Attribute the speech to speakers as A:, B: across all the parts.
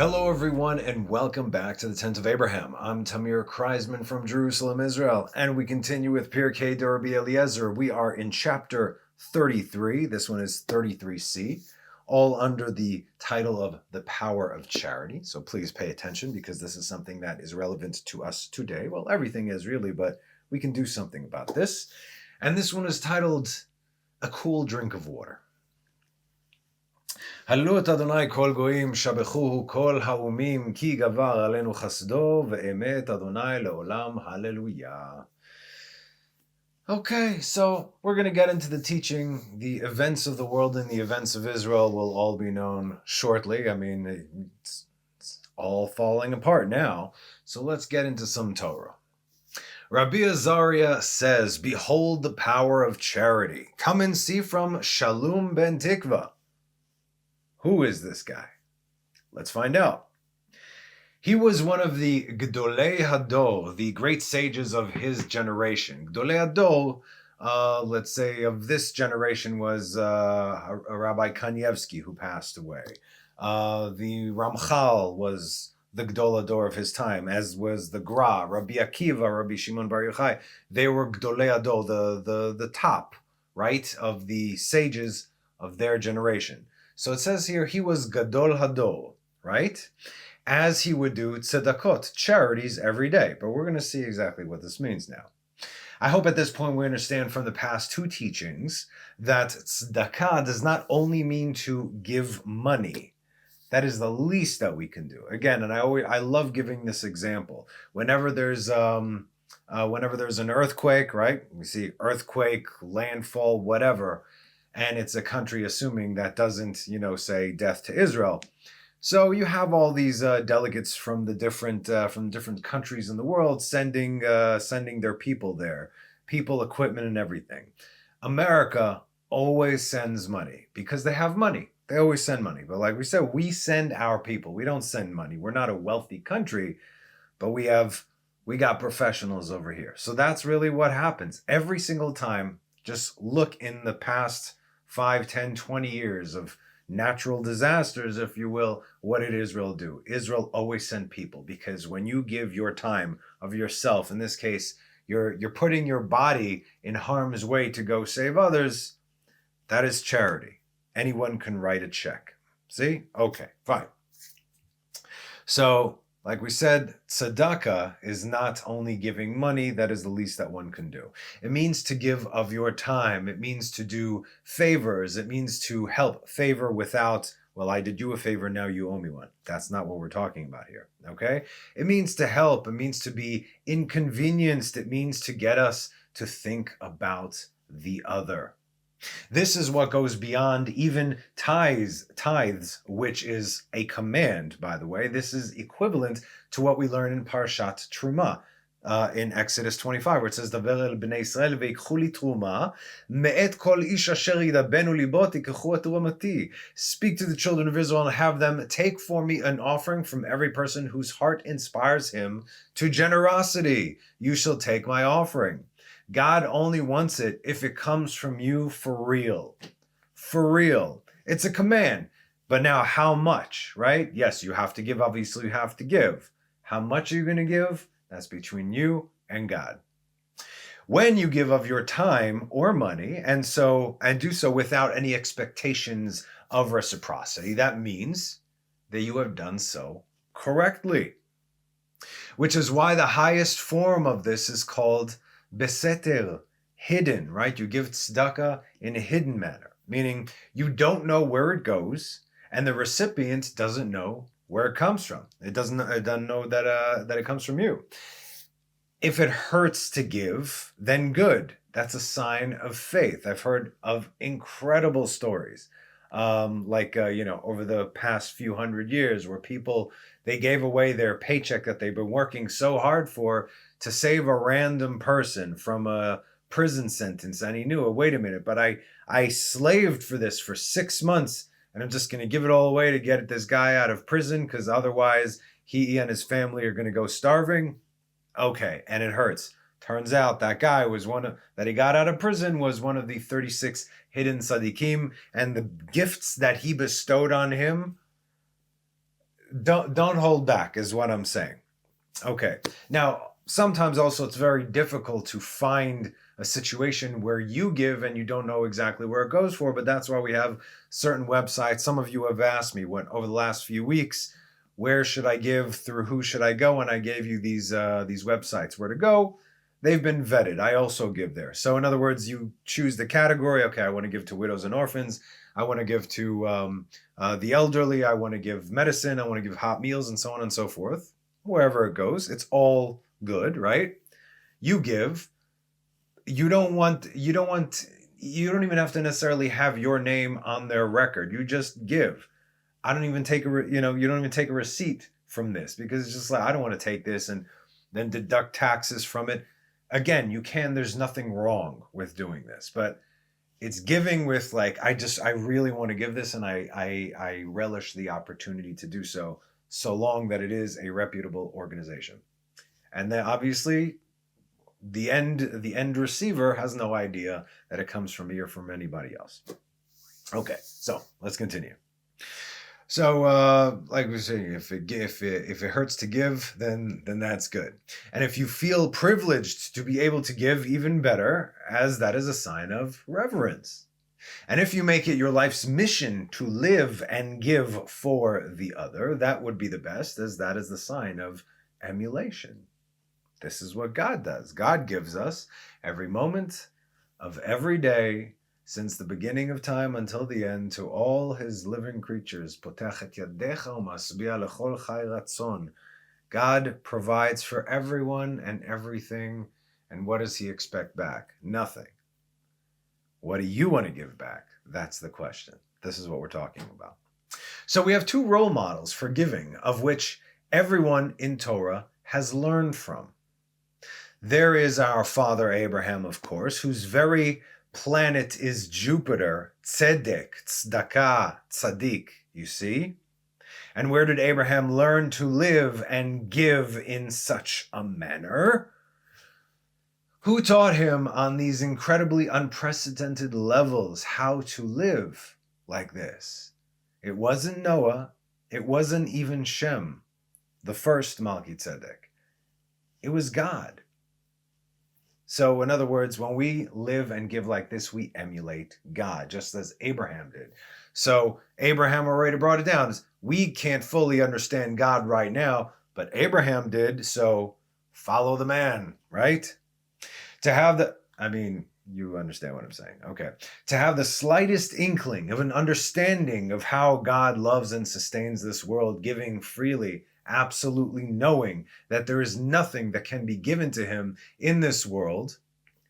A: Hello everyone and welcome back to the Tent of Abraham. I'm Tamir Kreisman from Jerusalem, Israel, and we continue with Pirkei Rabbi Eliezer. We are in chapter 33. This one is 33c, all under the title of The Power of Charity. So please pay attention because this is something that is relevant to us today. Well, everything is really, but we can do something about this. And this one is titled A Cool Drink of Water. הללו את אדוני כל גויים, שבחוהו כל האומים, כי גבר עלינו חסדו, ואמת אדוני לעולם, hallelujah. Okay, so we're going to get into the teaching. The events of the world and the events of Israel will all be known shortly. I mean, it's all falling apart now. So let's get into some Torah. Rabbi Azariah says, behold the power of charity. Come and see from Shalom Bentikvah. Who is this guy? Let's find out. He was one of the Gdolei Hador, the great sages of his generation. Gdolei Hador, let's say, of this generation was Rabbi Kanievsky, who passed away. The Ramchal was the Gdol Hador of his time, as was the Gra, Rabbi Akiva, Rabbi Shimon Bar Yochai. They were Gdolei Hador, the top, right, of the sages of their generation. So it says here, he was Gadol Hador, right? As he would do tzedakot, charities, every day. But we're going to see exactly what this means now. I hope at this point we understand from the past two teachings that tzedakah does not only mean to give money. That is the least that we can do. Again, and I love giving this example. Whenever there's an earthquake, right? We see earthquake, landfall, whatever. And it's a country assuming that doesn't, say death to Israel. So you have all these delegates from the different countries in the world sending their people there, people, equipment, and everything. America always sends money because they have money. They always send money. But like we said, we send our people. We don't send money. We're not a wealthy country, but we got professionals over here. So that's really what happens every single time. Just look in the past 5, 10, 20 years of natural disasters, if you will, what did Israel do? Israel always sent people, because when you give your time of yourself, in this case, you're putting your body in harm's way to go save others, that is charity. Anyone can write a check. See? Okay, fine. So, like we said, tzedakah is not only giving money, that is the least that one can do. It means to give of your time. It means to do favors. It means to help. Favor without, well, I did you a favor, now you owe me one. That's not what we're talking about here, okay? It means to help. It means to be inconvenienced. It means to get us to think about the other. This is what goes beyond even tithes, which is a command, by the way. This is equivalent to what we learn in Parshat Truma in Exodus 25, where it says, "Daver el bnei Israel veikchu li truma, me'et kol ish asher yidabenu libo tikechu et trumati." Speak to the children of Israel and have them take for me an offering from every person whose heart inspires him to generosity. You shall take my offering. God only wants it if it comes from you for real. For real. It's a command. But now how much, right? Yes, you have to give. Obviously, you have to give. How much are you going to give? That's between you and God. When you give of your time or money, and do so without any expectations of reciprocity, that means that you have done so correctly. Which is why the highest form of this is called beseter, hidden, right? You give tzedakah in a hidden manner, meaning you don't know where it goes, and the recipient doesn't know where it comes from. It doesn't know that it comes from you. If it hurts to give, then good. That's a sign of faith. I've heard of incredible stories, over the past few hundred years, where people, they gave away their paycheck that they've been working so hard for to save a random person from a prison sentence. And he knew, wait a minute, but I slaved for this for 6 months, and I'm just going to give it all away to get this guy out of prison, because otherwise he and his family are going to go starving. Okay, and it hurts. Turns out that guy that he got out of prison was one of the 36 hidden tzaddikim, and the gifts that he bestowed on him, don't hold back is what I'm saying. Okay. Now, sometimes also it's very difficult to find a situation where you give and you don't know exactly where it goes for, but that's why we have certain websites. Some of you have asked me over the last few weeks, where should I give, through who should I go? And I gave you these websites where to go. They've been vetted. I also give there. So in other words, you choose the category. Okay, I want to give to widows and orphans. I want to give to the elderly. I want to give medicine. I want to give hot meals and so on and so forth. Wherever it goes, it's all good, right? You give. You don't even have to necessarily have your name on their record. You just give. I don't even take you don't even take a receipt from this, because it's just like, I don't want to take this and then deduct taxes from it. Again, you can, there's nothing wrong with doing this, but it's giving with like, I really want to give this, and I relish the opportunity to do so long that it is a reputable organization. And then obviously the end receiver has no idea that it comes from me or from anybody else. Okay, so let's continue. So, like we were saying, if it hurts to give, then that's good. And if you feel privileged to be able to give, even better, as that is a sign of reverence. And if you make it your life's mission to live and give for the other, that would be the best, as that is the sign of emulation. This is what God does. God gives us every moment of every day, since the beginning of time until the end, to all his living creatures. God provides for everyone and everything. And what does he expect back? Nothing. What do you want to give back? That's the question. This is what we're talking about. So we have two role models for giving, of which everyone in Torah has learned from. There is our father Abraham, of course, whose very planet is Jupiter, tzedek, tzedakah, tzadik, you see? And where did Abraham learn to live and give in such a manner? Who taught him on these incredibly unprecedented levels how to live like this? It wasn't Noah. It wasn't even Shem, the first Melchizedek. It was God. So in other words, when we live and give like this, we emulate God, just as Abraham did. So Abraham already brought it down. We can't fully understand God right now, but Abraham did, so follow the man, right? You understand what I'm saying. Okay. To have the slightest inkling of an understanding of how God loves and sustains this world, giving freely, absolutely knowing that there is nothing that can be given to him in this world,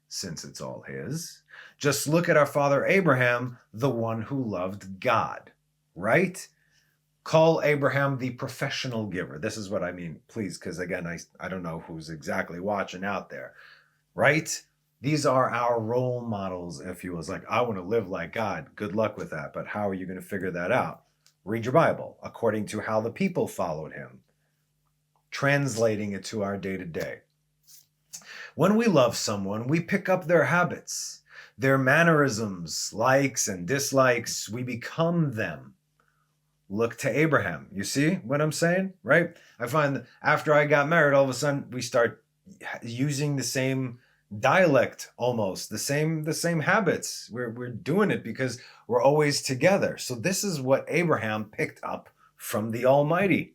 A: since it's all his. Just look at our father Abraham, the one who loved God, right? Call Abraham the professional giver. This is what I mean, please, because again, I don't know who's exactly watching out there, right? These are our role models, if you will. It's like, I want to live like God. Good luck with that. But how are you going to figure that out? Read your Bible according to how the people followed him, translating it to our day-to-day. When we love someone, we pick up their habits, their mannerisms, likes and dislikes. We become them. Look to Abraham. You see what I'm saying, right? I find that after I got married, all of a sudden we start using the same dialect, almost the same habits. We're doing it because we're always together. So this is what Abraham picked up from the Almighty.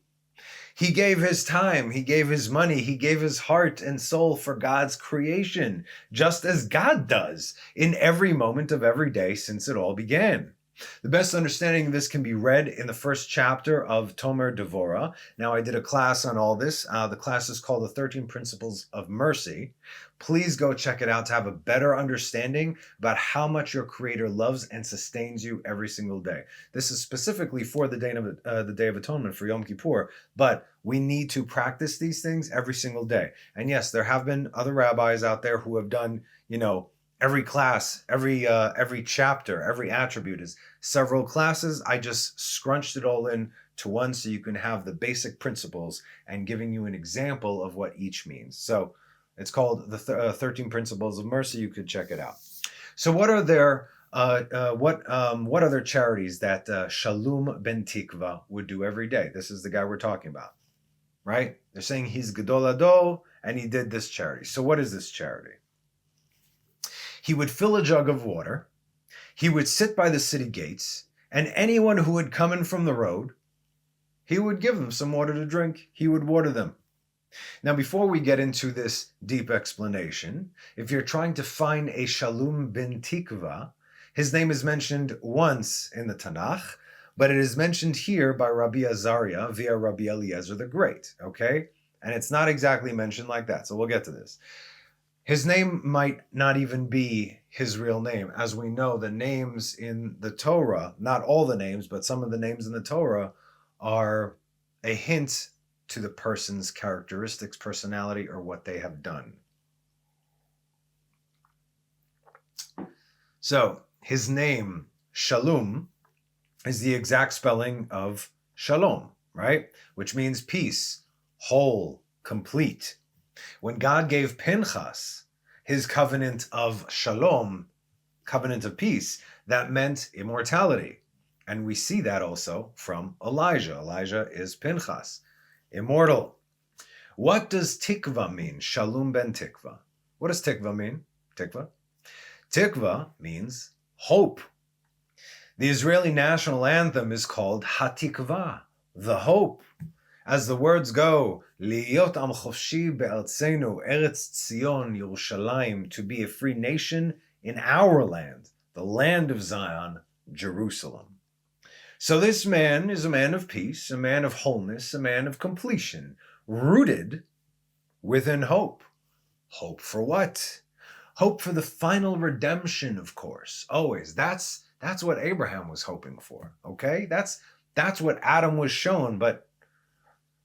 A: He gave his time, he gave his money, he gave his heart and soul for God's creation, just as God does in every moment of every day since it all began. The best understanding of this can be read in the first chapter of Tamir Devorah. Now, I did a class on all this. The class is called The 13 Principles of Mercy. Please go check it out to have a better understanding about how much your Creator loves and sustains you every single day. This is specifically for the Day of Atonement, for Yom Kippur, but we need to practice these things every single day. And yes, there have been other rabbis out there who have done, every class, every chapter, every attribute is several classes. I just scrunched it all in to one so you can have the basic principles and giving you an example of what each means. So it's called the 13 Principles of Mercy. You could check it out. So what are their What other charities that Shalom Bentikvah would do every day? This is the guy we're talking about, right? They're saying he's Gadol Ado, and he did this charity. So what is this charity? He would fill a jug of water. He would sit by the city gates, and anyone who would come in from the road, he would give them some water to drink. He would water them. Now, before we get into this deep explanation, if you're trying to find a Shalom Bentikvah, his name is mentioned once in the Tanakh, but it is mentioned here by Rabbi Azariah via Rabbi Eliezer the Great, okay? And it's not exactly mentioned like that, so we'll get to this. His name might not even be his real name. As we know, the names in the Torah, not all the names, but some of the names in the Torah are a hint to the person's characteristics, personality, or what they have done. So, his name, Shalom, is the exact spelling of Shalom, right? Which means peace, whole, complete. When God gave Pinchas his covenant of Shalom, covenant of peace, that meant immortality. And we see that also from Elijah. Elijah is Pinchas, immortal. What does Tikva mean? Shalom Bentikvah. What does Tikva mean? Tikva? Tikva means hope. The Israeli national anthem is called Hatikva, the hope. As the words go, Liyot am chofshi be'artzenu, Eretz Tzion, Yerushalayim, to be a free nation in our land, the land of Zion, Jerusalem. So this man is a man of peace, a man of wholeness, a man of completion, rooted within hope. Hope for what? Hope for the final redemption, of course, always. That's what Abraham was hoping for, okay? That's what Adam was shown, but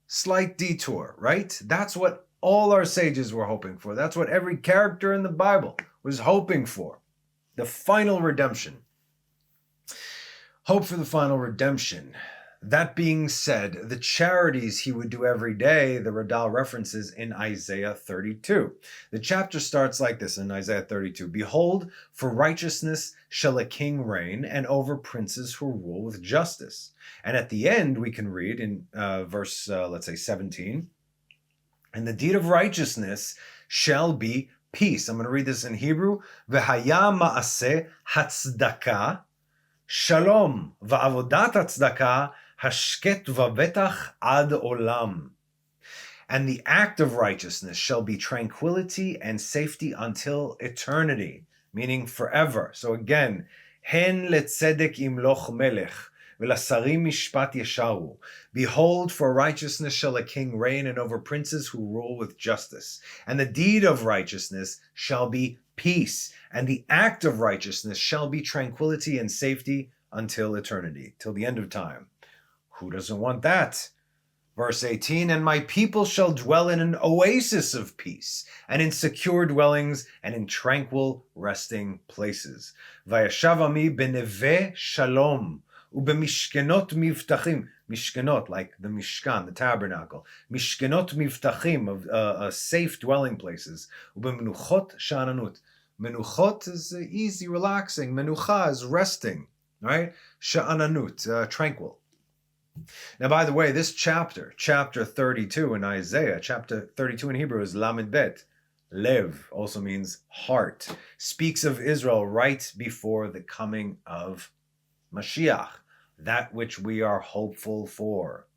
A: slight detour, right? That's what all our sages were hoping for. That's what every character in the Bible was hoping for. The final redemption. Hope for the final redemption. That being said, the charities he would do every day, the Radal references in Isaiah 32. The chapter starts like this in Isaiah 32. Behold, for righteousness shall a king reign, and over princes who rule with justice. And at the end, we can read in verse, let's say 17, and the deed of righteousness shall be peace. I'm going to read this in Hebrew. V'haya ma'aseh hatzdaka shalom va'avodat hatzdaka hashket v'betach ad olam. And the act of righteousness shall be tranquility and safety until eternity, meaning forever. So again, hen letzedek imloch melech, v'lasarim mishpat yesharu. Behold, for righteousness shall a king reign, and over princes who rule with justice. And the deed of righteousness shall be peace, and the act of righteousness shall be tranquility and safety until eternity, till the end of time. Who doesn't want that? Verse 18, and my people shall dwell in an oasis of peace, and in secure dwellings, and in tranquil resting places. Vayashav ami beneve shalom, ubemishkenot mivtachim. Mishkenot, like the Mishkan, the tabernacle. Mishkenot mivtachim, of safe dwelling places. Ubemenuchot sha'ananut. Menuchot is easy, relaxing. Menucha is resting, right? Sha'ananut, tranquil. Now, by the way, this chapter 32 in Isaiah, chapter 32 in Hebrew is Lamed Bet. Lev also means heart. Speaks of Israel right before the coming of Mashiach, that which we are hopeful for.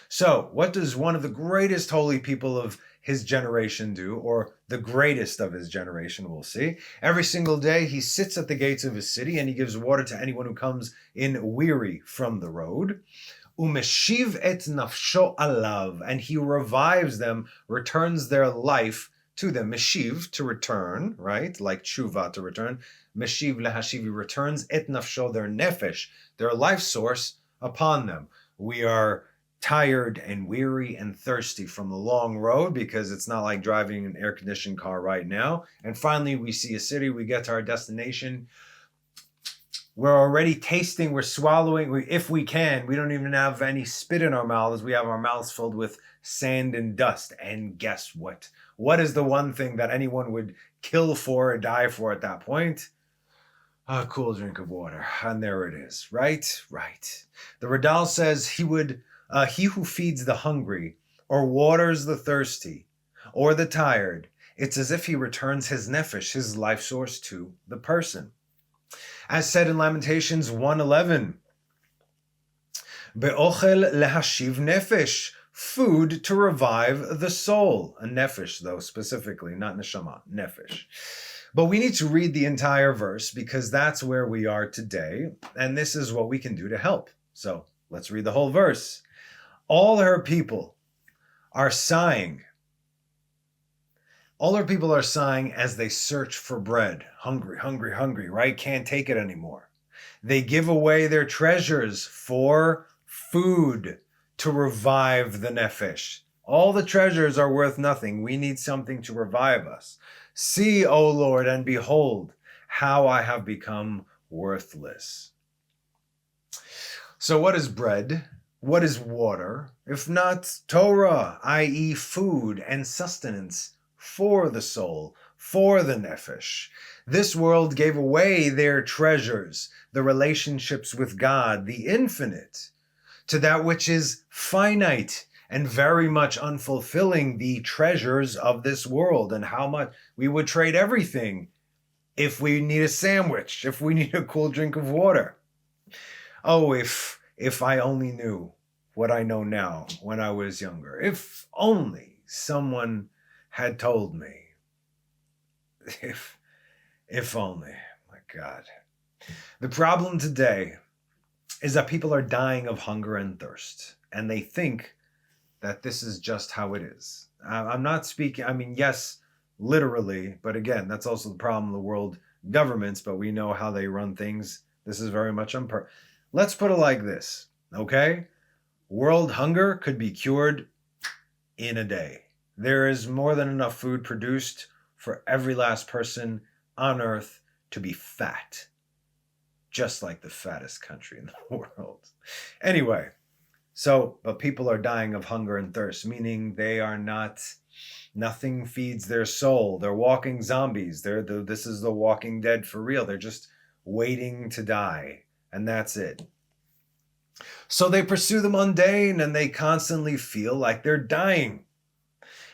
A: So, what does one of the greatest holy people of his generation do, or the greatest of his generation, we'll see? Every single day, he sits at the gates of his city and he gives water to anyone who comes in weary from the road. Umeshiv et nafsho alav, and he revives them, returns their life to them. Meshiv, to return, right? Like tshuva, to return. Meshiv lehashiv, he returns et nafsho, their nefesh, their life source, upon them. We are tired and weary and thirsty from the long road, because it's not like driving an air-conditioned car right now. And finally, we see a city, we get to our destination. We're already tasting, we're swallowing, if we can. We don't even have any spit in our mouths. We have our mouths filled with sand and dust. And guess what? What is the one thing that anyone would kill for or die for at that point? A cool drink of water. And there it is. Right? Right. The Radal says he who feeds the hungry or waters the thirsty or the tired, it's as if he returns his nefesh, his life source, to the person. As said in Lamentations 1:11, Be'ochel lehashiv nefesh, food to revive the soul. A nefesh, though, specifically, not neshama, nefesh. But we need to read the entire verse because that's where we are today, and this is what we can do to help. So let's read the whole verse. All her people are sighing. All her people are sighing as they search for bread. Hungry, hungry, hungry, right? Can't take it anymore. They give away their treasures for food to revive the nefesh. All the treasures are worth nothing. We need something to revive us. See, O Lord, and behold how I have become worthless. So what is bread? What is water? If not Torah, i.e. food and sustenance for the soul, for the nefesh. This world gave away their treasures, the relationships with God, the infinite, to that which is finite and very much unfulfilling, the treasures of this world, and how much we would trade everything if we need a sandwich, if we need a cool drink of water. Oh, if I only knew what I know now when I was younger. If only someone had told me. If only. My God. The problem today is that people are dying of hunger and thirst, and they think that this is just how it is. I'm not speaking, yes, literally, but again, that's also the problem of the world governments, but we know how they run things. This is very much Let's put it like this, okay? World hunger could be cured in a day. There is more than enough food produced for every last person on earth to be fat, just like the fattest country in the world. Anyway, but people are dying of hunger and thirst, meaning nothing feeds their soul. They're walking zombies. This is the Walking Dead for real. They're just waiting to die, and that's it. So they pursue the mundane, and they constantly feel like they're dying.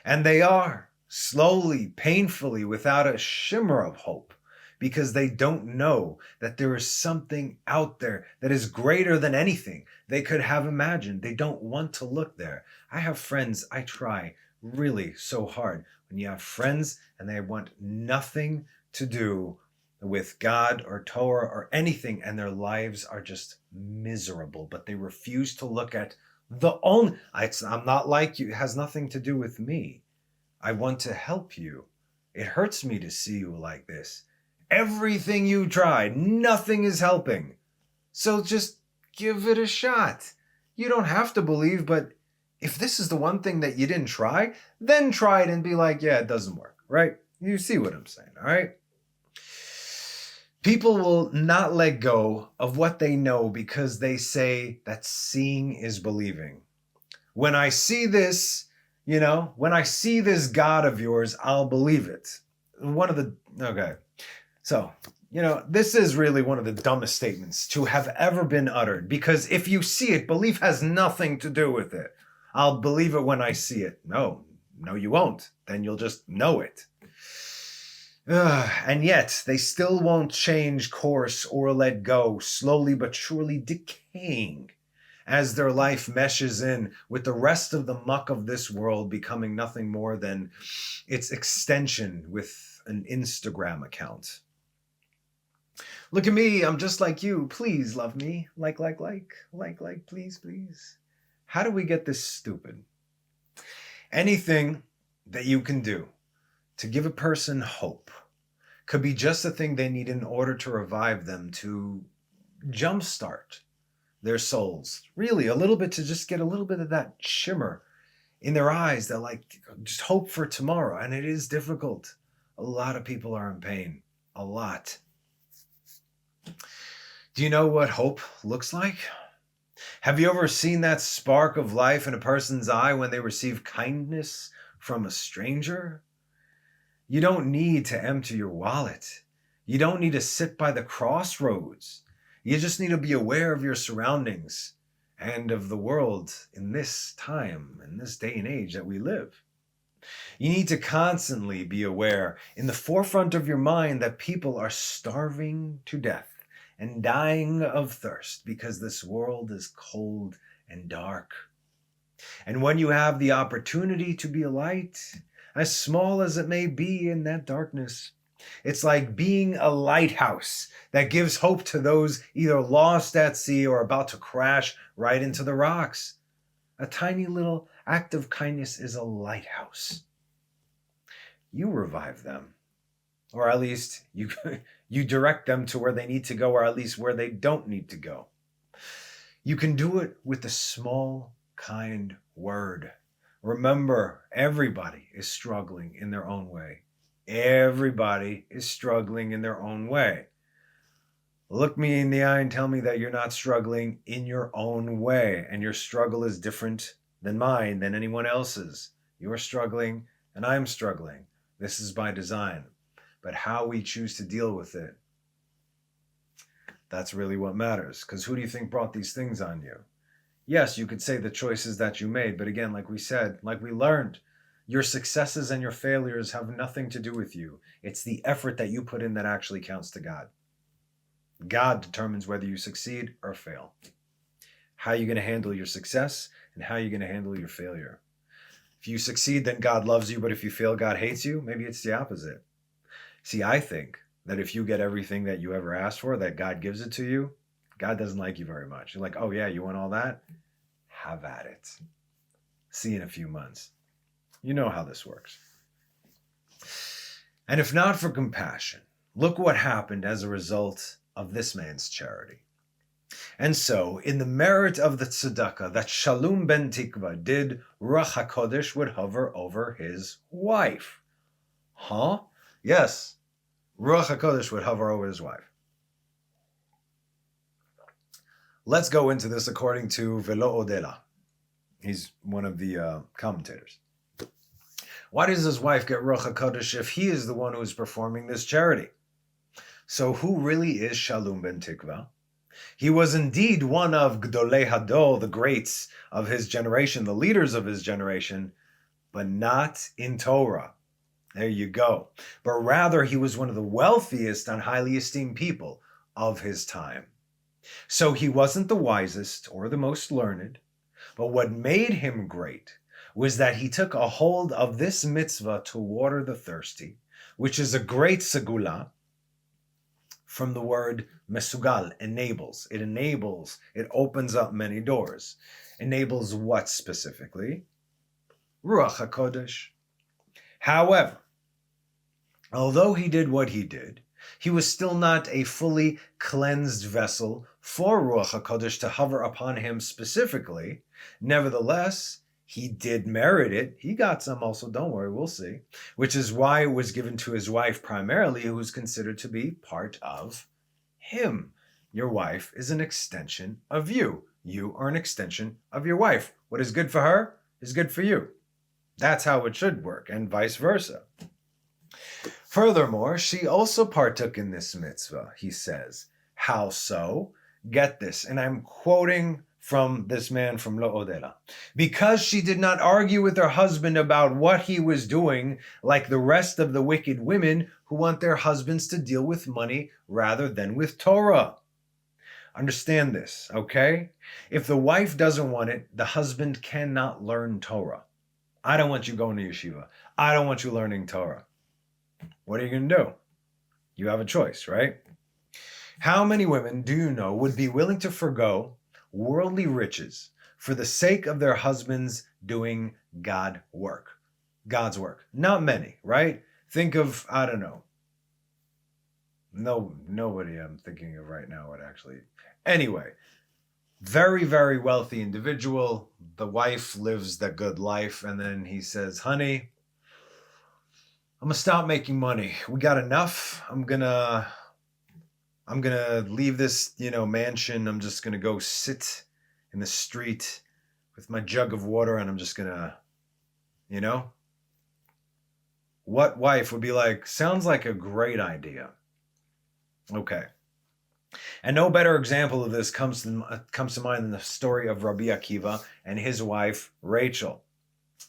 A: And they are, slowly, painfully, without a shimmer of hope, because they don't know that there is something out there that is greater than anything they could have imagined. They don't want to look there. I have friends, I try really so hard. When you have friends and they want nothing to do with God or Torah or anything, and their lives are just miserable, but they refuse to look at I'm not like you. It has nothing to do with me. I want to help you. It hurts me to see you like this. Everything you tried, nothing is helping. So just give it a shot. You don't have to believe, but if this is the one thing that you didn't try, then try it and be like, yeah, it doesn't work, right? You see what I'm saying, all right? People will not let go of what they know because they say that seeing is believing. When I see this, when I see this God of yours, I'll believe it. So, this is really one of the dumbest statements to have ever been uttered, because if you see it, belief has nothing to do with it. I'll believe it when I see it. No, you won't. Then you'll just know it. And yet, they still won't change course or let go, slowly but surely decaying as their life meshes in with the rest of the muck of this world, becoming nothing more than its extension with an Instagram account. Look at me, I'm just like you. Please love me. Like, please. How do we get this stupid? Anything that you can do to give a person hope could be just the thing they need in order to revive them, to jumpstart their souls. Really, a little bit, to just get a little bit of that shimmer in their eyes, that just hope for tomorrow. And it is difficult. A lot of people are in pain. A lot. Do you know what hope looks like? Have you ever seen that spark of life in a person's eye when they receive kindness from a stranger? You don't need to empty your wallet. You don't need to sit by the crossroads. You just need to be aware of your surroundings and of the world in this time, in this day and age that we live. You need to constantly be aware in the forefront of your mind that people are starving to death and dying of thirst because this world is cold and dark. And when you have the opportunity to be a light, as small as it may be in that darkness, it's like being a lighthouse that gives hope to those either lost at sea or about to crash right into the rocks. A tiny little act of kindness is a lighthouse. You revive them, or at least you direct them to where they need to go, or at least where they don't need to go. You can do it with a small, kind word. Remember, everybody is struggling in their own way. Everybody is struggling in their own way. Look me in the eye and tell me that you're not struggling in your own way, and your struggle is different than mine, than anyone else's. You're struggling, and I'm struggling. This is by design. But how we choose to deal with it, that's really what matters. Because who do you think brought these things on you? Yes, you could say the choices that you made, but again, like we said, like we learned, your successes and your failures have nothing to do with you. It's the effort that you put in that actually counts to God. God determines whether you succeed or fail. How are you going to handle your success, and how are you going to handle your failure? If you succeed, then God loves you, but if you fail, God hates you. Maybe it's the opposite. See, I think that if you get everything that you ever asked for, that God gives it to you, God doesn't like you very much. You're like, oh yeah, you want all that? Have at it. See you in a few months. You know how this works. And if not for compassion, look what happened as a result of this man's charity. And so, in the merit of the tzedakah that Shalom Bentikvah did, Ruach HaKodesh would hover over his wife. Huh? Yes, Ruach HaKodesh would hover over his wife. Let's go into this according to Velo Odela. He's one of the commentators. Why does his wife get Ruach HaKodesh if he is the one who is performing this charity? So who really is Shalom Bentikvah? He was indeed one of Gdolei Hador, the greats of his generation, the leaders of his generation, but not in Torah. There you go. But rather, he was one of the wealthiest and highly esteemed people of his time. So he wasn't the wisest or the most learned, but what made him great was that he took a hold of this mitzvah to water the thirsty, which is a great segula, from the word mesugal, enables. It enables, it opens up many doors. Enables what specifically? Ruach HaKodesh. However, although he did what he did, he was still not a fully cleansed vessel for Ruach HaKodesh to hover upon him specifically. Nevertheless, he did merit it. He got some also, don't worry, we'll see. Which is why it was given to his wife primarily, who was considered to be part of him. Your wife is an extension of you. You are an extension of your wife. What is good for her is good for you. That's how it should work, and vice versa. Furthermore, she also partook in this mitzvah, he says. How so? Get this, and I'm quoting from this man from Lo Odela. Because she did not argue with her husband about what he was doing, like the rest of the wicked women who want their husbands to deal with money rather than with Torah. Understand this, okay? If the wife doesn't want it, the husband cannot learn Torah. I don't want you going to yeshiva. I don't want you learning Torah. What are you going to do? You have a choice, right? How many women do you know would be willing to forgo worldly riches for the sake of their husbands doing God's work? Not many, right? Think of, I don't know. Nobody I'm thinking of right now would actually. Anyway, very, very wealthy individual. The wife lives the good life, and then he says, honey, I'm gonna stop making money. We got enough. I'm gonna leave this, mansion. I'm just gonna go sit in the street with my jug of water, and I'm just gonna, What wife would be like, sounds like a great idea. Okay. And no better example of this comes to mind than the story of Rabbi Akiva and his wife, Rachel.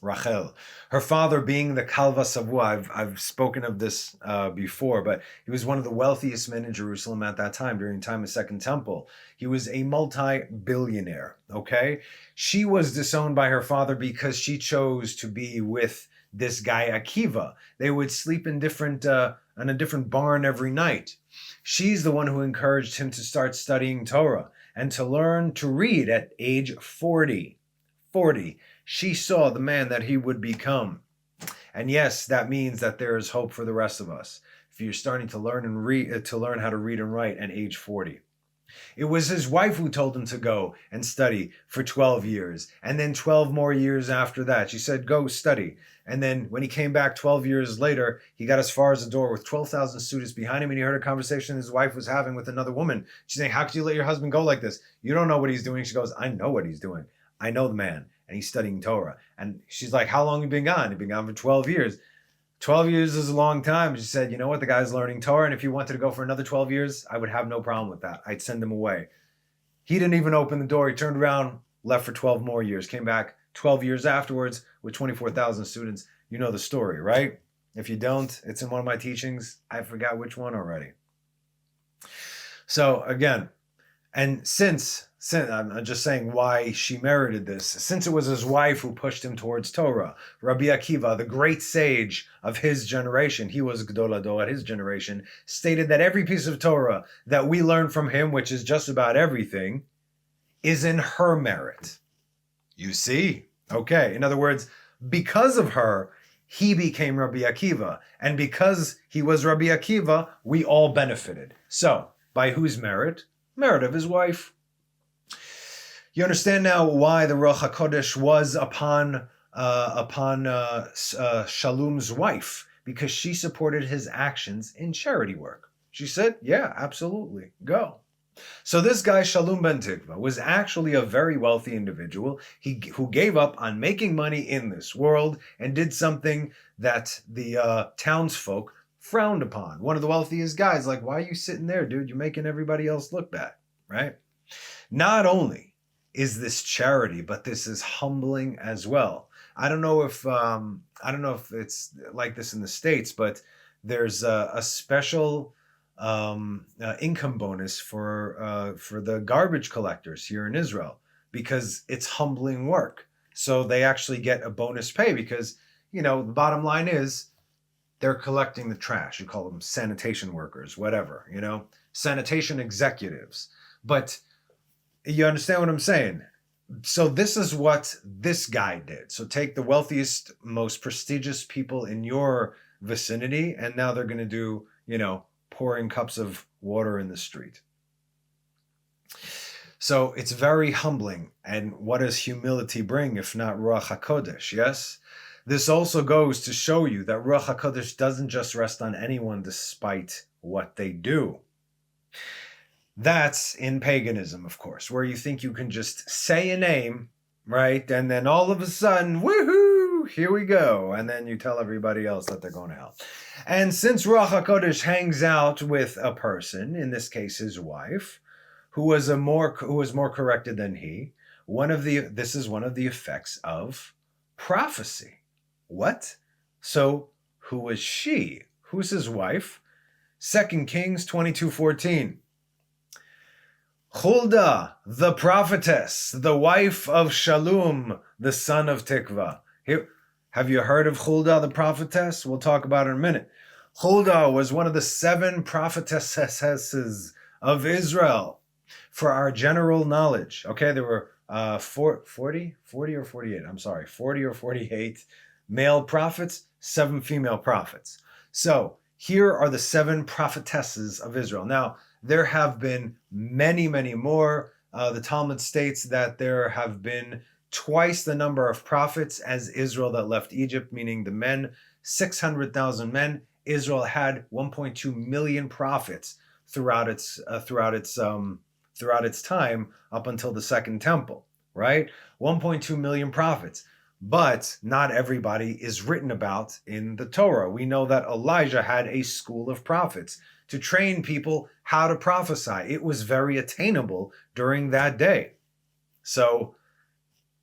A: Her father being the Kalva Savua, I've spoken of this before, but he was one of the wealthiest men in Jerusalem at that time, during the time of Second Temple. He was a multi-billionaire, okay? She was disowned by her father because she chose to be with this guy Akiva. They would sleep in a different barn every night. She's the one who encouraged him to start studying Torah and to learn to read at age 40. 40. She saw the man that he would become. And yes, that means that there is hope for the rest of us. If you're starting to learn how to read and write at age 40. It was his wife who told him to go and study for 12 years. And then 12 more years after that. She said, go study. And then when he came back 12 years later, he got as far as the door with 12,000 students behind him, and he heard a conversation his wife was having with another woman. She's saying, how could you let your husband go like this? You don't know what he's doing. She goes, I know what he's doing. I know the man, and he's studying Torah. And she's like, how long have you been gone? He's been gone for 12 years. 12 years is a long time. She said, you know what? The guy's learning Torah, and if he wanted to go for another 12 years, I would have no problem with that. I'd send him away. He didn't even open the door. He turned around, left for 12 more years, came back 12 years afterwards with 24,000 students. You know the story, right? If you don't, it's in one of my teachings. I forgot which one already. So again, and since I'm just saying why she merited this, since it was his wife who pushed him towards Torah, Rabbi Akiva, the great sage of his generation, he was Gdol Hador at his generation, stated that every piece of Torah that we learn from him, which is just about everything, is in her merit. You see? Okay. In other words, because of her, he became Rabbi Akiva. And because he was Rabbi Akiva, we all benefited. So, by whose merit? Merit of his wife. You understand now why the Ruach HaKodesh was upon Shalom's wife, because she supported his actions in charity work. She said, yeah, absolutely, go. So this guy, Shalom Bentikvah, was actually a very wealthy individual who gave up on making money in this world and did something that the townsfolk frowned upon. One of the wealthiest guys, like, why are you sitting there, dude? You're making everybody else look bad, right? Not only is this charity, but this is humbling as well. I don't know if it's like this in the States, but there's a special income bonus for the garbage collectors here in Israel, because it's humbling work. So they actually get a bonus pay because, the bottom line is they're collecting the trash. You call them sanitation workers, whatever, sanitation executives. But you understand what I'm saying? So this is what this guy did. So take the wealthiest, most prestigious people in your vicinity, and now they're going to do, pouring cups of water in the street. So it's very humbling. And what does humility bring if not Ruach HaKodesh? Yes? This also goes to show you that Ruach HaKodesh doesn't just rest on anyone despite what they do. That's in paganism, of course, where you think you can just say a name, right? And then all of a sudden, woohoo, here we go. And then you tell everybody else that they're going to hell. And since Ruach HaKodesh hangs out with a person, in this case his wife, who was more corrected than he, this is one of the effects of prophecy. What? So who was she? Who's his wife? 2 Kings 22:14. Huldah, the prophetess, the wife of Shalom, the son of Tikvah. Here, have you heard of Huldah, the prophetess? We'll talk about it in a minute. Huldah was one of the 7 prophetesses of Israel. For our general knowledge, okay, there were 40 or 48, I'm sorry, 40 or 48 male prophets, 7 female prophets. So here are the 7 prophetesses of Israel. Now, there have been many, many more. The Talmud states that there have been twice the number of prophets as Israel that left Egypt, meaning the men, 600,000 men. Israel had 1.2 million prophets throughout its time up until the Second Temple, right? 1.2 million prophets. But not everybody is written about in the Torah. We know that Elijah had a school of prophets to train people how to prophesy. It was very attainable during that day. So,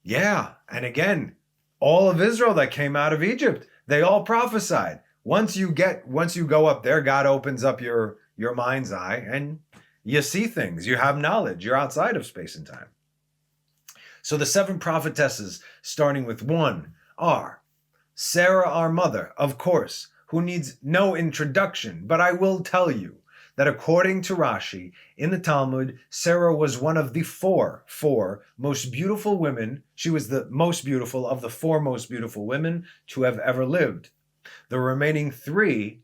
A: yeah, and again, all of Israel that came out of Egypt, they all prophesied. Once you go up there, God opens up your mind's eye and you see things. You have knowledge. You're outside of space and time. So the 7 prophetesses, starting with 1, are Sarah, our mother, of course, who needs no introduction, but I will tell you that according to Rashi, in the Talmud, Sarah was one of the four most beautiful women. She was the most beautiful of the 4 most beautiful women to have ever lived. The remaining 3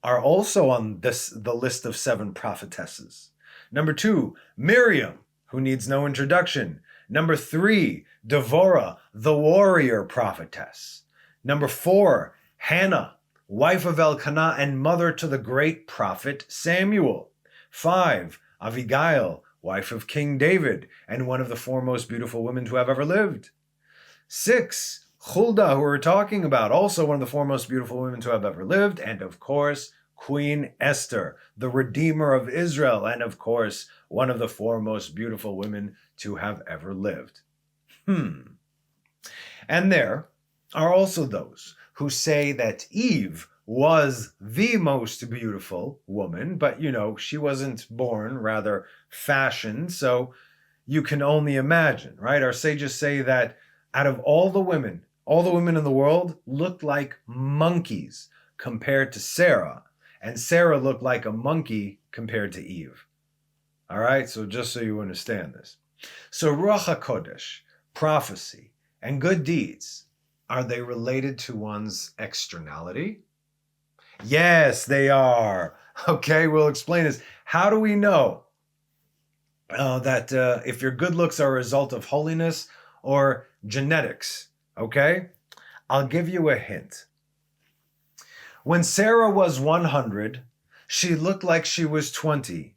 A: are also on the list of 7 prophetesses. Number 2, Miriam, who needs no introduction. Number 3, Devorah, the warrior prophetess. Number 4, Hannah, wife of Elkanah and mother to the great prophet Samuel. 5, Abigail, wife of King David and one of the 4 most beautiful women to have ever lived. 6, Huldah, who we're talking about, also one of the 4 most beautiful women to have ever lived. And of course, Queen Esther, the Redeemer of Israel, and of course, one of the 4 most beautiful women to have ever lived. And there are also those who say that Eve was the most beautiful woman, but she wasn't born, rather fashioned, so you can only imagine, right? Our sages say that out of all the women in the world looked like monkeys compared to Sarah, and Sarah looked like a monkey compared to Eve. All right, so just so you understand this. So Ruach HaKodesh, prophecy, and good deeds, are they related to one's externality? Yes, they are. Okay, we'll explain this. How do we know that if your good looks are a result of holiness or genetics? Okay, I'll give you a hint. When Sarah was 100, she looked like she was 20,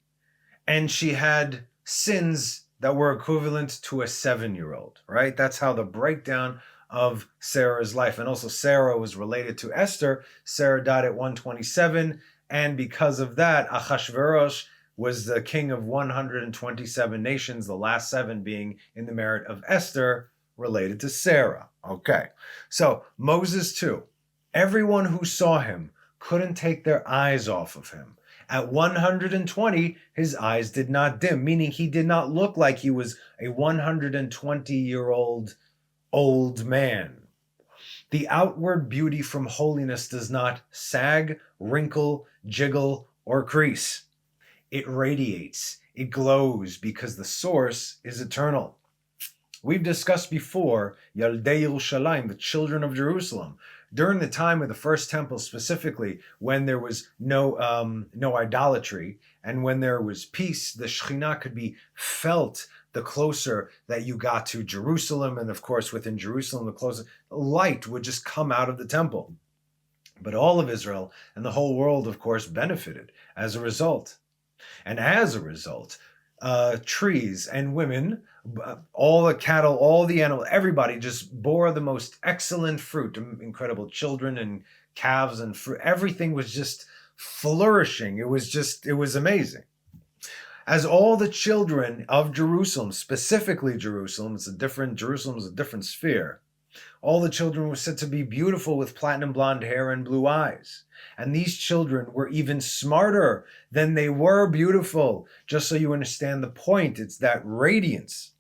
A: and she had sins that were equivalent to a 7-year-old, right? That's how the breakdown of Sarah's life. And also Sarah was related to Esther. Sarah died at 127, and because of that, Achashverosh was the king of 127 nations, the last 7 being in the merit of Esther, related to Sarah. Okay, so Moses too. Everyone who saw him couldn't take their eyes off of him. At 120, his eyes did not dim, meaning he did not look like he was a 120-year-old old man. The outward beauty from holiness does not sag, wrinkle, jiggle, or crease. It radiates, it glows, because the source is eternal. We've discussed before Yaldei Yerushalayim, the children of Jerusalem. During the time of the first temple specifically, when there was no idolatry, and when there was peace, the Shekhinah could be felt the closer that you got to Jerusalem. And of course, within Jerusalem, the closer light would just come out of the temple. But all of Israel and the whole world, of course, benefited as a result. And as a result, trees and women, all the cattle, all the animals, everybody just bore the most excellent fruit, incredible children and calves and fruit. Everything was just flourishing. It was amazing. As all the children of Jerusalem, specifically Jerusalem is a different sphere. All the children were said to be beautiful with platinum blonde hair and blue eyes. And these children were even smarter than they were beautiful. Just so you understand the point, it's that radiance.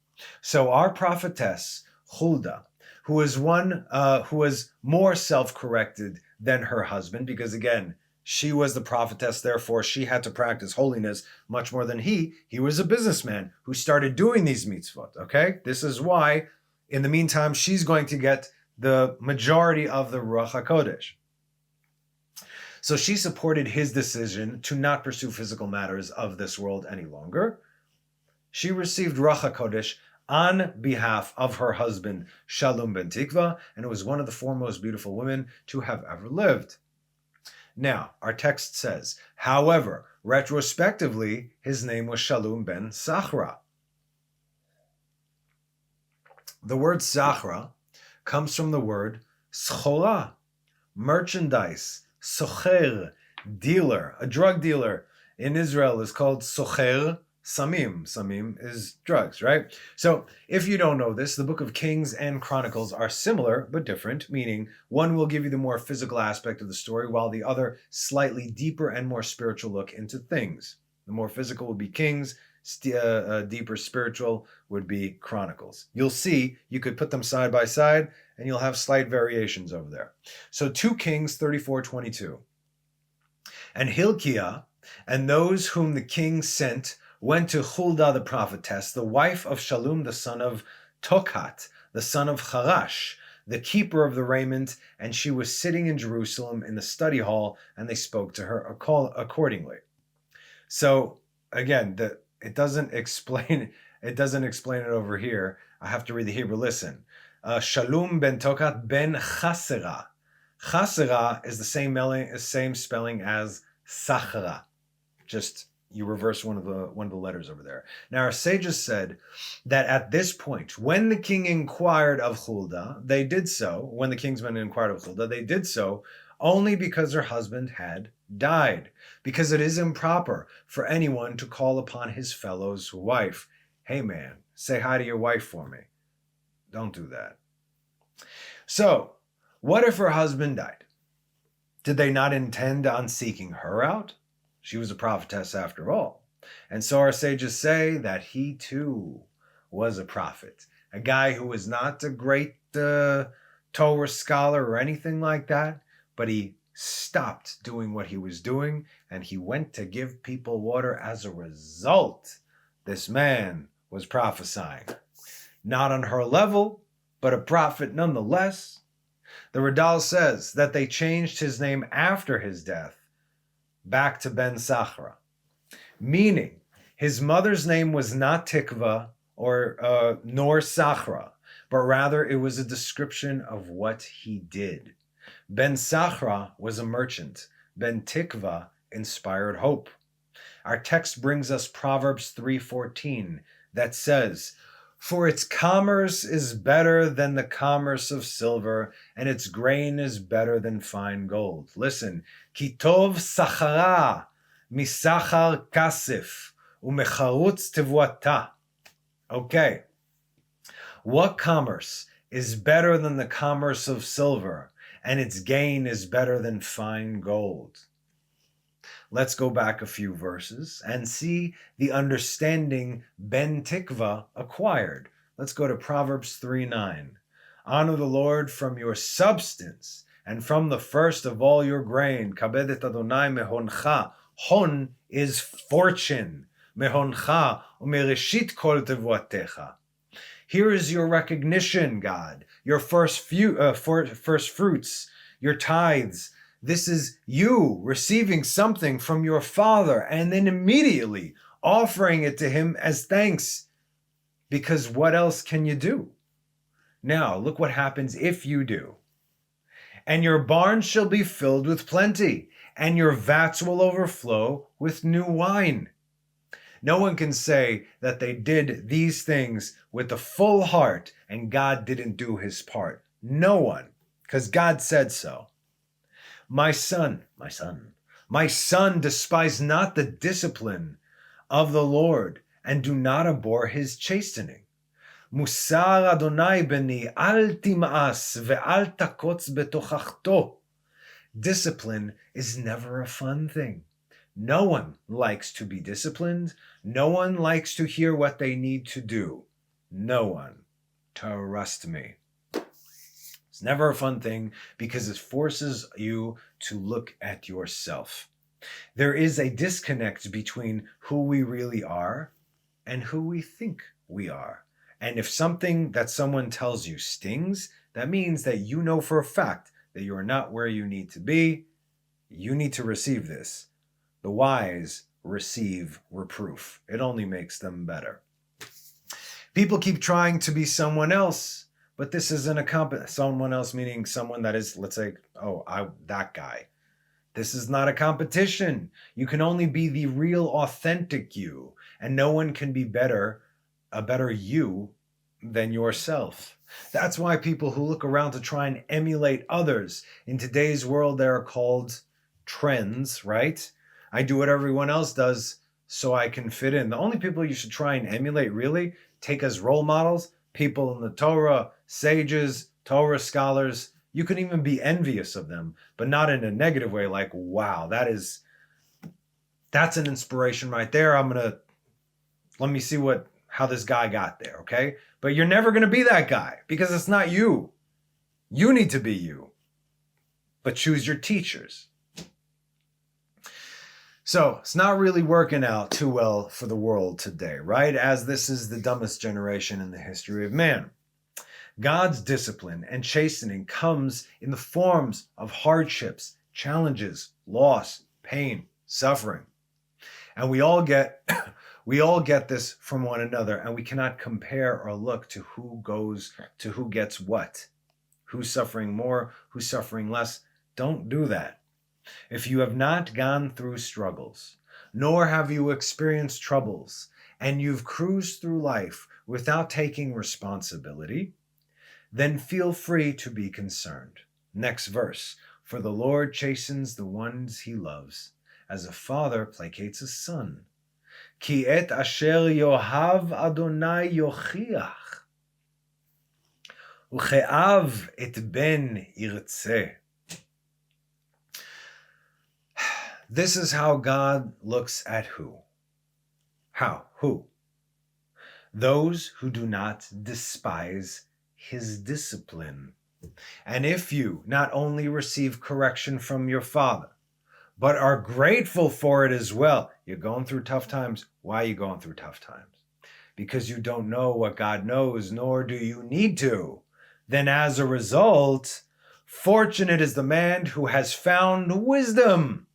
A: So our prophetess, Huldah, who was more self-corrected than her husband, because again, she was the prophetess, therefore she had to practice holiness much more than he. He was a businessman who started doing these mitzvot, okay? This is why, in the meantime, she's going to get the majority of the Ruach HaKodesh. So she supported his decision to not pursue physical matters of this world any longer. She received Ruach HaKodesh on behalf of her husband, Shalom Bentikvah, and was one of the 4 most beautiful women to have ever lived. Now, our text says, however, retrospectively, his name was Shalom ben Sachra. The word Sachra comes from the word schola, merchandise, socher, dealer, a drug dealer. in Israel is called socher samim. Samim is drugs, right? So if you don't know this, the book of Kings and Chronicles are similar but different, meaning one will give you the more physical aspect of the story, while the other slightly deeper and more spiritual look into things. The more physical would be Kings, deeper spiritual would be Chronicles. You'll see, you could put them side by side, and you'll have slight variations over there. So 2 Kings 34:22. And Hilkiah and those whom the king sent went to Huldah the prophetess, the wife of Shallum the son of Tokhat, the son of Charash, the keeper of the raiment, and she was sitting in Jerusalem in the study hall, and they spoke to her accordingly. So again, it doesn't explain it over here. I have to read the Hebrew. Listen. Shalom Bentikvah ben Chasera. Chasera is the same spelling as Sachara. Just you reverse one of the letters over there. Now our sages said that at this point, when the king inquired of Huldah, they did so. When the kingsmen inquired of Huldah, they did so only because her husband had died. Because it is improper for anyone to call upon his fellow's wife. Hey man, say hi to your wife for me. Don't do that. So, what if her husband died? Did they not intend on seeking her out? She was a prophetess after all. And so our sages say that he too was a prophet. A guy who was not a great Torah scholar or anything like that, but he stopped doing what he was doing and he went to give people water. As a result, this man was prophesying. Not on her level, but a prophet nonetheless. The Radal says that they changed his name after his death back to Ben Sachra, meaning his mother's name was not Tikva nor Sachra, but rather it was a description of what he did. Ben Sachra was a merchant. Ben Tikva inspired hope. Our text brings us Proverbs 3:14 that says, "For its commerce is better than the commerce of silver, and its grain is better than fine gold." Listen, "Ki tov sachara misachar kasif umecharutz tevuata." Okay, what commerce is better than the commerce of silver, and its gain is better than fine gold? Let's go back a few verses and see the understanding Ben Tikvah acquired. Let's go to Proverbs 3:9. "Honor the Lord from your substance and from the first of all your grain. Kabed et Adonai mehoncha." Hon is fortune. Mehoncha umereshit kol tevuatecha. Here is your recognition, God, your first fruits, your tithes. This is you receiving something from your Father and then immediately offering it to him as thanks. Because what else can you do? Now, look what happens if you do. "And your barns shall be filled with plenty, and your vats will overflow with new wine." No one can say that they did these things with a full heart and God didn't do his part. No one, because God said so. My son, despise not the discipline of the Lord, and do not abhor his chastening. Musar Adonai beni, al tim'as ve'al takotz betochachto. Discipline is never a fun thing. No one likes to be disciplined. No one likes to hear what they need to do. No one. Trust me. It's never a fun thing because it forces you to look at yourself. There is a disconnect between who we really are and who we think we are. And if something that someone tells you stings, that means that you know for a fact that you are not where you need to be. You need to receive this. The wise receive reproof. It only makes them better. People keep trying to be someone else. But this isn't someone else, meaning someone that is, let's say, that guy. This is not a competition. You can only be the real, authentic you, and no one can be a better you than yourself. That's why people who look around to try and emulate others, in today's world, they are called trends, right? I do what everyone else does so I can fit in. The only people you should try and emulate, really, take as role models, people in the Torah, sages, Torah scholars. You can even be envious of them, but not in a negative way, like, wow, that's an inspiration right there. Let me see how this guy got there, okay? But you're never going to be that guy because it's not you. You need to be you. But choose your teachers. So it's not really working out too well for the world today, right? As this is the dumbest generation in the history of man. God's discipline and chastening comes in the forms of hardships, challenges, loss, pain, suffering. And we all get this from one another, and we cannot compare or look to who gets what. Who's suffering more, who's suffering less. Don't do that. If you have not gone through struggles, nor have you experienced troubles, and you've cruised through life without taking responsibility, then feel free to be concerned. Next verse. For the Lord chastens the ones he loves, as a father placates a son. Ki et asher yohav Adonai yochiach, uche'av et ben irtzeh. This is how God looks at who? How? Who? Those who do not despise his discipline. And if you not only receive correction from your father, but are grateful for it as well, you're going through tough times. Why are you going through tough times? Because you don't know what God knows, nor do you need to. Then as a result, fortunate is the man who has found wisdom,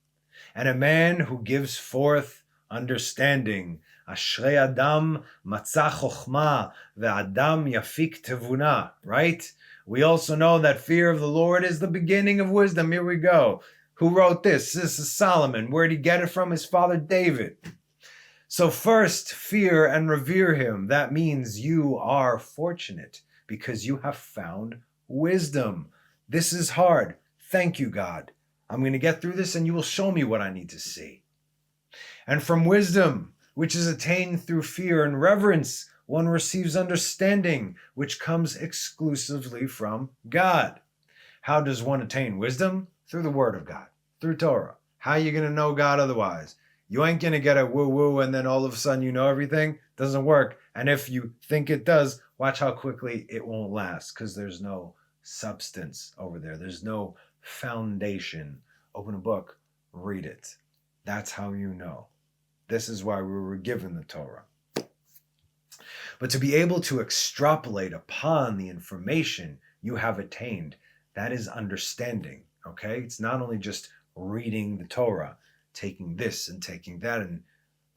A: and a man who gives forth understanding. Ashrei Adam matzah chokhmah ve'adam yafik tevuna. Right? We also know that fear of the Lord is the beginning of wisdom. Here we go. Who wrote this? This is Solomon. Where did he get it from? His father David. So first, fear and revere him. That means you are fortunate because you have found wisdom. This is hard. Thank you, God. I'm going to get through this and you will show me what I need to see. And from wisdom, which is attained through fear and reverence, one receives understanding, which comes exclusively from God. How does one attain wisdom? Through the Word of God, through Torah. How are you going to know God otherwise? You ain't going to get a woo-woo and then all of a sudden you know everything. Doesn't work. And if you think it does, watch how quickly it won't last because there's no substance over there. There's no foundation. Open a book, read it. That's how you know. This is why we were given the Torah. But to be able to extrapolate upon the information you have attained, that is understanding, okay? It's not only just reading the Torah, taking this and taking that and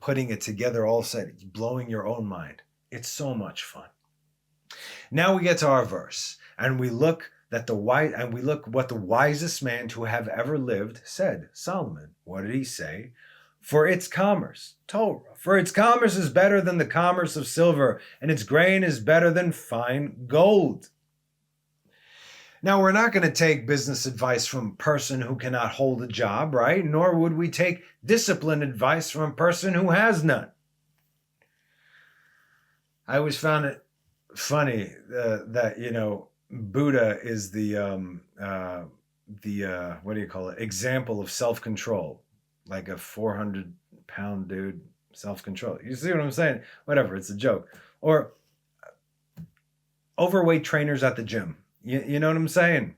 A: putting it together all set, blowing your own mind. It's so much fun. Now we get to our verse, and we look what the wisest man to have ever lived said, Solomon. What did he say? For its commerce, Torah, for its commerce is better than the commerce of silver, and its grain is better than fine gold. Now, we're not going to take business advice from a person who cannot hold a job, right? Nor would we take discipline advice from a person who has none. I always found it funny that, Buddha is the example of self-control. Like a 400-pound dude, self-control. You see what I'm saying? Whatever, it's a joke. Or overweight trainers at the gym. You know what I'm saying?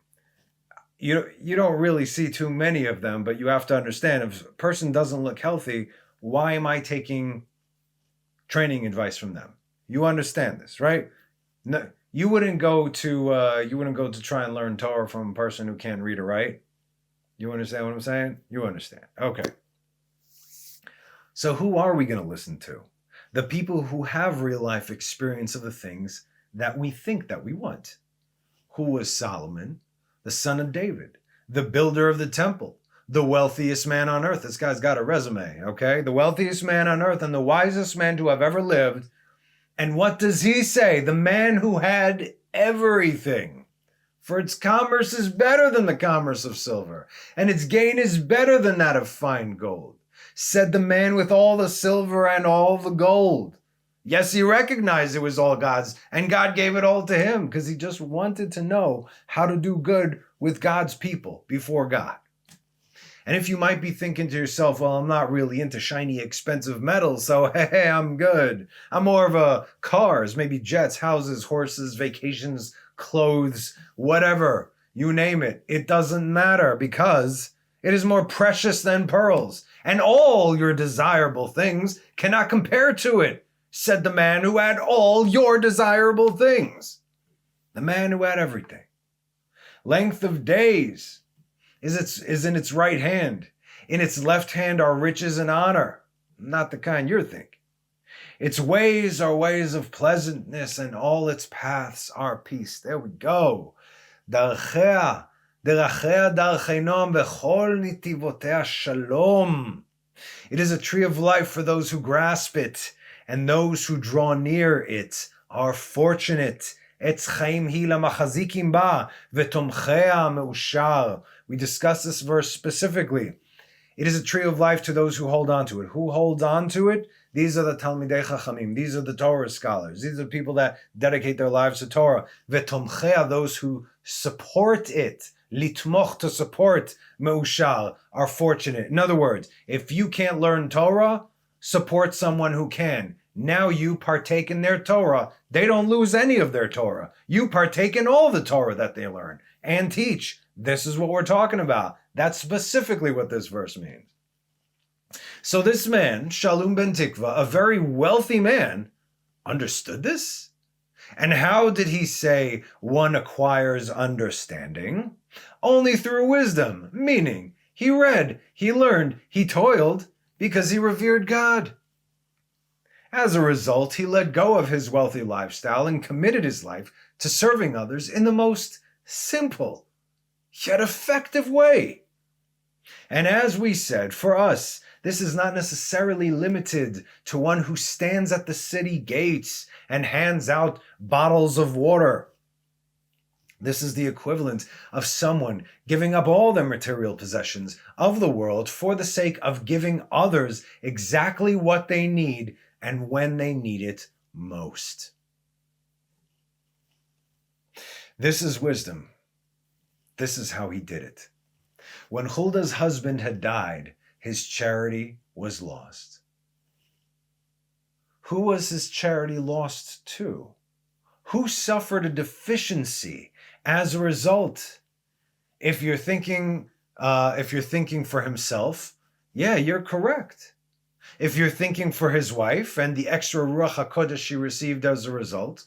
A: You don't really see too many of them, but you have to understand, if a person doesn't look healthy, why am I taking training advice from them? You understand this, right? No, you wouldn't go to try and learn Torah from a person who can't read or write. You understand what I'm saying? You understand. Okay. So who are we going to listen to? The people who have real life experience of the things that we think that we want. Who was Solomon, the son of David, the builder of the temple, the wealthiest man on earth? This guy's got a resume, okay? The wealthiest man on earth and the wisest man to have ever lived. And what does he say? The man who had everything. For its commerce is better than the commerce of silver, and its gain is better than that of fine gold. said the man with all the silver and all the gold. Yes, he recognized it was all God's, and God gave it all to him because he just wanted to know how to do good with God's people before God. And if you might be thinking to yourself, well, I'm not really into shiny, expensive metals, so hey, I'm good. I'm more of a cars, maybe jets, houses, horses, vacations, clothes, whatever. You name it. It doesn't matter because it is more precious than pearls. And all your desirable things cannot compare to it, said the man who had all your desirable things. The man who had everything. Length of days is in its right hand. In its left hand are riches and honor, not the kind you're thinking. Its ways are ways of pleasantness, and all its paths are peace. There we go. Darchea darchei noam v'chol nitivotei shalom. It is a tree of life for those who grasp it, and those who draw near it are fortunate. Etz chaim hi lamachazikim ba v'tomchea meushar. We discussed this verse specifically. It is a tree of life to those who hold on to it. Who holds on to it? These are the Talmidei Chachamim. These are the Torah scholars. These are people that dedicate their lives to Torah. V'tomchea, those who support it. Litmoch, to support. Meushar, are fortunate. In other words, if you can't learn Torah, support someone who can. Now you partake in their Torah. They don't lose any of their Torah. You partake in all the Torah that they learn and teach. This is what we're talking about. That's specifically what this verse means. So this man, Shalom Bentikvah, a very wealthy man, understood this? And how did he say one acquires understanding? Only through wisdom, meaning he read, he learned, he toiled because he revered God. As a result, he let go of his wealthy lifestyle and committed his life to serving others in the most simple yet effective way. And as we said, for us, this is not necessarily limited to one who stands at the city gates and hands out bottles of water. This is the equivalent of someone giving up all their material possessions of the world for the sake of giving others exactly what they need and when they need it most. This is wisdom. This is how he did it. When Hulda's husband had died, his charity was lost. Who was his charity lost to? Who suffered a deficiency as a result? If you're thinking for himself, yeah, you're correct. If you're thinking for his wife and the extra Ruach HaKodesh she received as a result,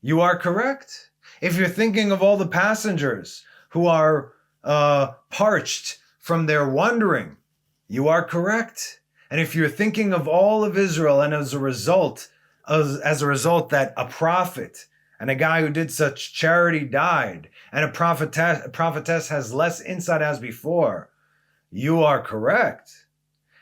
A: you are correct. If you're thinking of all the passengers who are parched from their wandering, you are correct. And if you're thinking of all of Israel, and as a result that a prophet and a guy who did such charity died, and a prophetess has less insight as before, you are correct.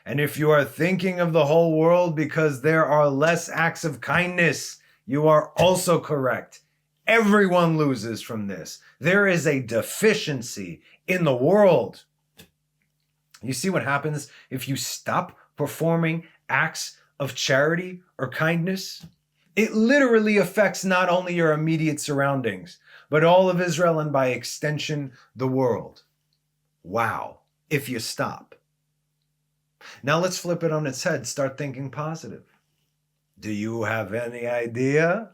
A: And if you are thinking of the whole world because there are less acts of kindness, you are also correct. Everyone loses from this. There is a deficiency in the world. You see what happens if you stop performing acts of charity or kindness? It literally affects not only your immediate surroundings, but all of Israel and by extension, the world. Wow, if you stop. Now let's flip it on its head. Start thinking positive. Do you have any idea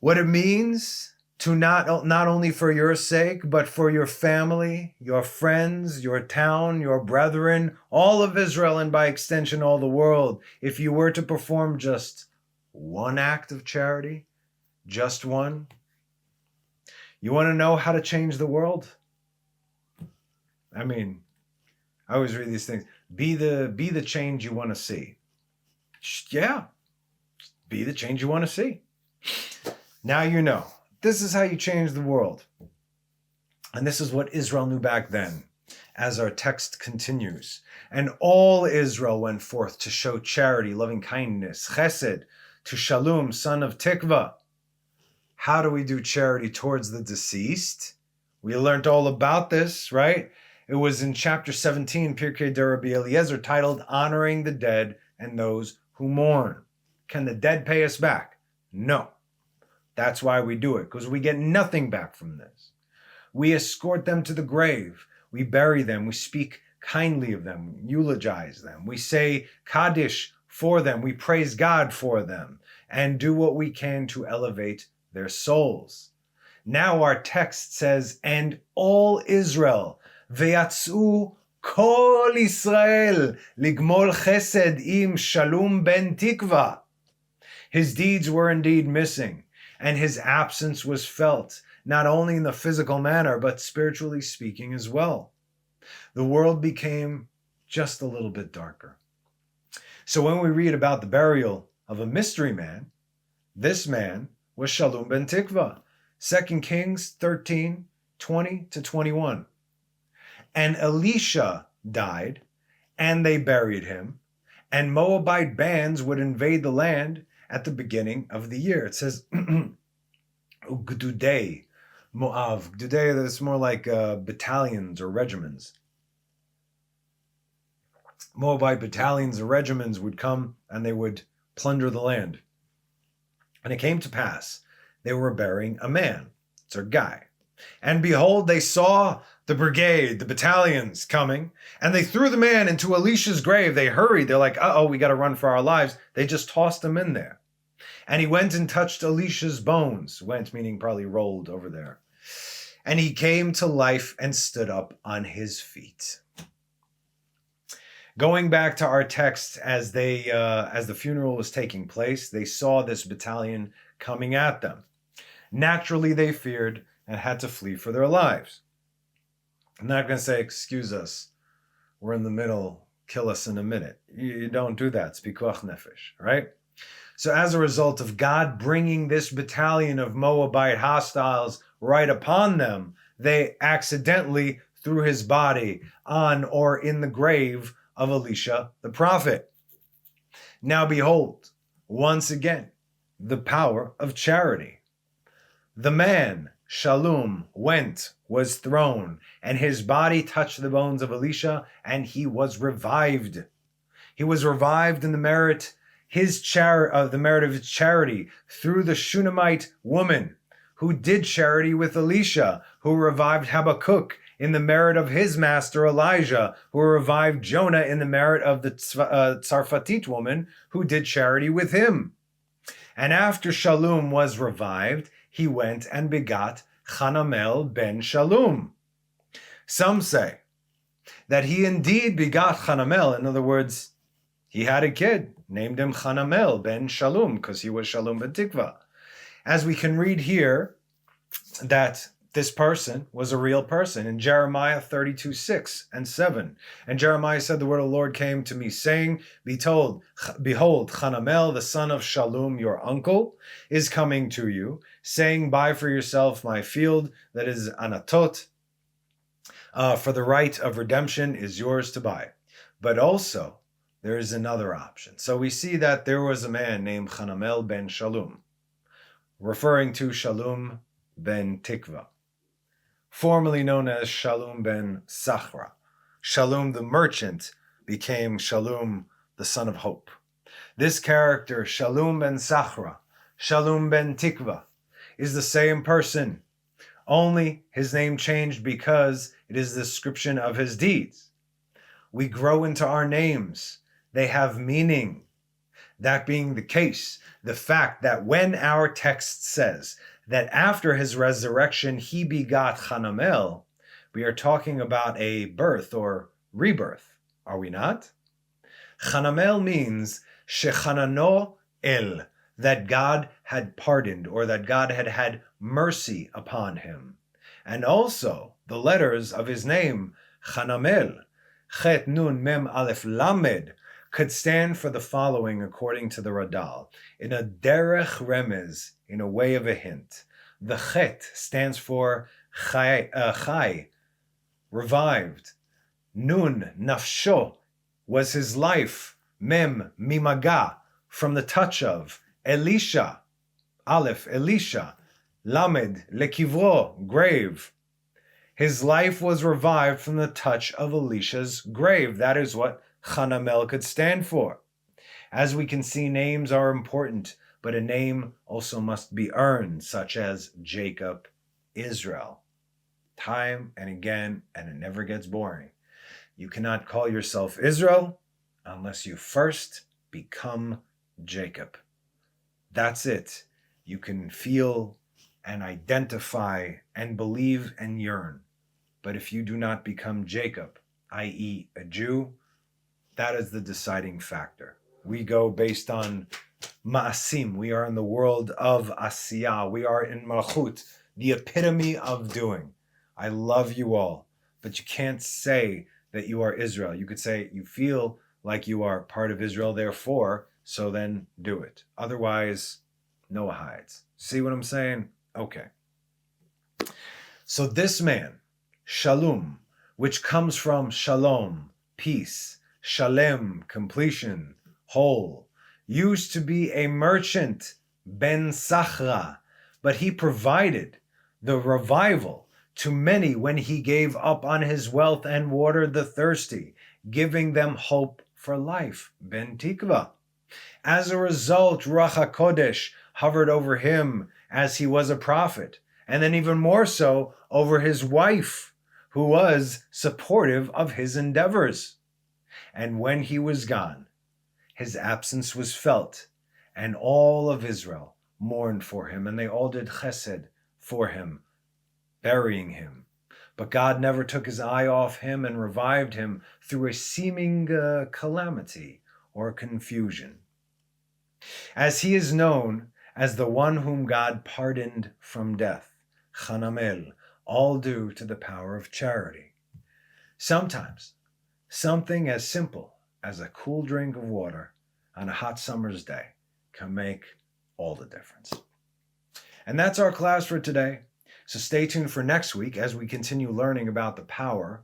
A: what it means to not only for your sake, but for your family, your friends, your town, your brethren, all of Israel, and by extension, all the world, if you were to perform just one act of charity, just one? You want to know how to change the world? I mean, I always read these things. Be the change you want to see. Yeah, be the change you want to see. Now you know. This is how you change the world. And this is what Israel knew back then, as our text continues. And all Israel went forth to show charity, loving kindness, chesed, to Shalom, son of Tikvah. How do we do charity towards the deceased? We learned all about this, right? It was in chapter 17, Pirkei de Rabbi Eliezer, titled Honoring the Dead and Those Who Mourn. Can the dead pay us back? No. That's why we do it, because we get nothing back from this. We escort them to the grave. We bury them. We speak kindly of them, eulogize them. We say Kaddish for them. We praise God for them and do what we can to elevate their souls. Now our text says, and all Israel, ve'yatzu kol Israel, ligmol chesed im Shalom Bentikvah. His deeds were indeed missing, and his absence was felt, not only in the physical manner, but spiritually speaking as well. The world became just a little bit darker. So when we read about the burial of a mystery man, this man was Shalom Bentikvah. 2 Kings 13, 20 to 21. And Elisha died, and they buried him, and Moabite bands would invade the land at the beginning of the year. It says, Gdudei, Moav. Gdudei, that's more like battalions or regiments. Moabite battalions or regiments would come and they would plunder the land. And it came to pass, they were burying a man. It's a guy. And behold, they saw the brigade, the battalions coming, and they threw the man into Elisha's grave. They hurried. They're like, uh-oh, we got to run for our lives. They just tossed him in there. And he went and touched Elisha's bones. Went, meaning probably rolled over there. And he came to life and stood up on his feet. Going back to our text, as the funeral was taking place, they saw this battalion coming at them. Naturally, they feared and had to flee for their lives. I'm not going to say, excuse us, we're in the middle, kill us in a minute. You don't do that. It's pikuach nefesh, right? So as a result of God bringing this battalion of Moabite hostiles right upon them, they accidentally threw his body on or in the grave of Elisha the prophet. Now behold, once again, the power of charity. The man, Shalom, was thrown, and his body touched the bones of Elisha, and he was revived. He was revived in the merit of his charity through the Shunammite woman who did charity with Elisha, who revived Habakkuk in the merit of his master Elijah, who revived Jonah in the merit of the Tzarfatit woman who did charity with him. And after Shalom was revived, he went and begot Hanamel ben Shalom. Some say that he indeed begot Hanamel. In other words, he had a kid, named him Hanamel ben Shalom, because he was Shalom Bentikvah. As we can read here, that this person was a real person in Jeremiah 32, 6 and 7. And Jeremiah said, the word of the Lord came to me, saying, behold, Hanamel, the son of Shalom, your uncle, is coming to you, saying, buy for yourself my field that is Anatot, for the right of redemption is yours to buy. But also, there is another option. So we see that there was a man named Hanamel ben Shalom, referring to Shalom Bentikvah, formerly known as Shalom ben Sachra. Shalom the merchant became Shalom the son of hope. This character, Shalom ben Sachra, Shalom Bentikvah, is the same person, only his name changed because it is the description of his deeds. We grow into our names. They have meaning. That being the case, the fact that when our text says that after his resurrection he begot Hanamel, we are talking about a birth or rebirth, are we not? Hanamel means shechanano el, that God had pardoned or that God had had mercy upon him. And also the letters of his name, Hanamel, Chet Nun Mem Aleph Lamed, could stand for the following according to the Radal. In a derech remez, in a way of a hint. The Chet stands for chai, revived. Nun, nafsho, was his life. Mem, mimaga, from the touch of. Elisha, Aleph, Elisha. Lamed, lekivro, grave. His life was revived from the touch of Elisha's grave. That is what Hanamel could stand for. As we can see, names are important, but a name also must be earned, such as Jacob, Israel. Time and again, and it never gets boring. You cannot call yourself Israel unless you first become Jacob. That's it. You can feel and identify and believe and yearn. But if you do not become Jacob, i.e. a Jew, that is the deciding factor. We go based on ma'asim. We are in the world of asiyah. We are in malchut, the epitome of doing. I love you all, but you can't say that you are Israel. You could say you feel like you are part of Israel, therefore, so then do it. Otherwise, Noah hides. See what I'm saying? Okay. So this man, Shalom, which comes from Shalom, peace, Shalem, completion, whole, used to be a merchant, Ben Sachra, but he provided the revival to many when he gave up on his wealth and watered the thirsty, giving them hope for life, Bentikvah. As a result, Ruach HaKodesh hovered over him as he was a prophet, and then even more so over his wife, who was supportive of his endeavors. And when he was gone, his absence was felt, and all of Israel mourned for him, and they all did chesed for him, burying him. But God never took his eye off him and revived him through a seeming calamity or confusion. As he is known as the one whom God pardoned from death, Hanamel, all due to the power of charity. Sometimes, something as simple as a cool drink of water on a hot summer's day can make all the difference. And that's our class for today. So stay tuned for next week as we continue learning about the power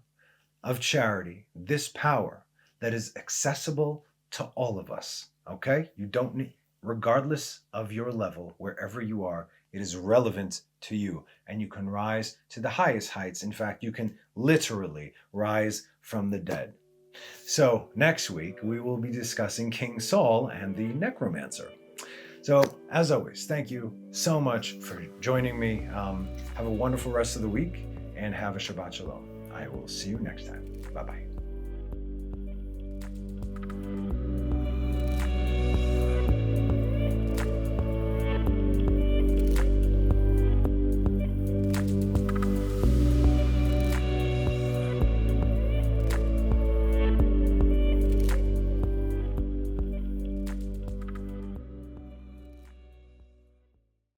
A: of charity, this power that is accessible to all of us. Okay? You don't need, regardless of your level, wherever you are, it is relevant to you, and you can rise to the highest heights. In fact, you can literally rise from the dead. So next week, we will be discussing King Saul and the necromancer. So as always, thank you so much for joining me. Have a wonderful rest of the week and have a Shabbat Shalom. I will see you next time. Bye-bye.